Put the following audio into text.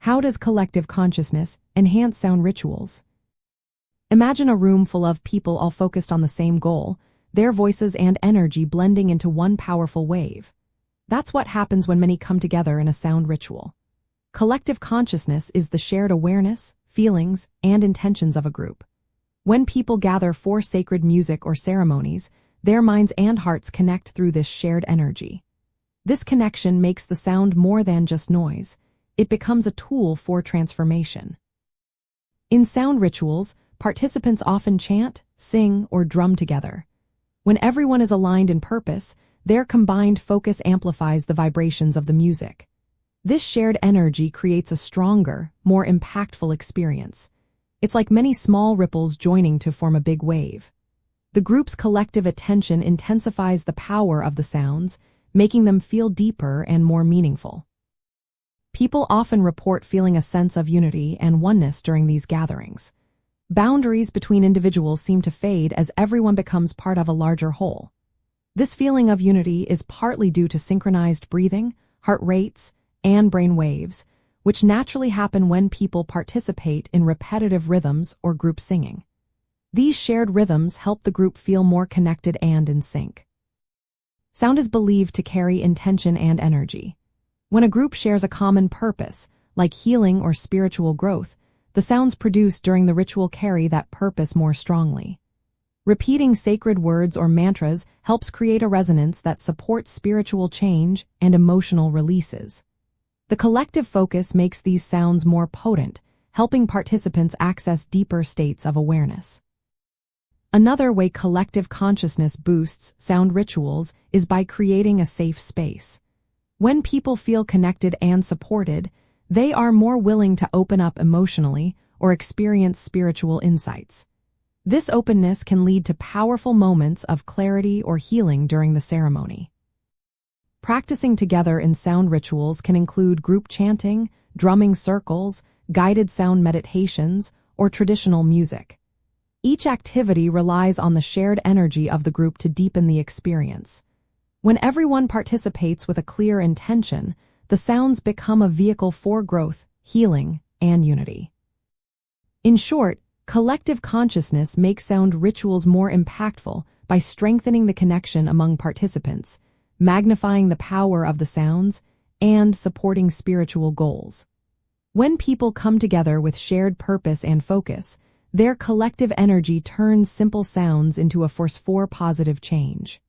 How does collective consciousness enhance sound rituals? Imagine a room full of people all focused on the same goal, their voices and energy blending into one powerful wave. That's what happens when many come together in a sound ritual. Collective consciousness is the shared awareness, feelings, and intentions of a group. When people gather for sacred music or ceremonies, their minds and hearts connect through this shared energy. This connection makes the sound more than just noise. It becomes a tool for transformation. In sound rituals, participants often chant, sing, or drum together. When everyone is aligned in purpose, their combined focus amplifies the vibrations of the music. This shared energy creates a stronger, more impactful experience. It's like many small ripples joining to form a big wave. The group's collective attention intensifies the power of the sounds, making them feel deeper and more meaningful. People often report feeling a sense of unity and oneness during these gatherings. Boundaries between individuals seem to fade as everyone becomes part of a larger whole. This feeling of unity is partly due to synchronized breathing, heart rates, and brain waves, which naturally happen when people participate in repetitive rhythms or group singing. These shared rhythms help the group feel more connected and in sync. Sound is believed to carry intention and energy. When a group shares a common purpose, like healing or spiritual growth, the sounds produced during the ritual carry that purpose more strongly. Repeating sacred words or mantras helps create a resonance that supports spiritual change and emotional releases. The collective focus makes these sounds more potent, helping participants access deeper states of awareness. Another way collective consciousness boosts sound rituals is by creating a safe space. When people feel connected and supported, they are more willing to open up emotionally or experience spiritual insights. This openness can lead to powerful moments of clarity or healing during the ceremony. Practicing together in sound rituals can include group chanting, drumming circles, guided sound meditations, or traditional music. Each activity relies on the shared energy of the group to deepen the experience. When everyone participates with a clear intention, the sounds become a vehicle for growth, healing, and unity. In short, collective consciousness makes sound rituals more impactful by strengthening the connection among participants, magnifying the power of the sounds, and supporting spiritual goals. When people come together with shared purpose and focus, their collective energy turns simple sounds into a force for positive change.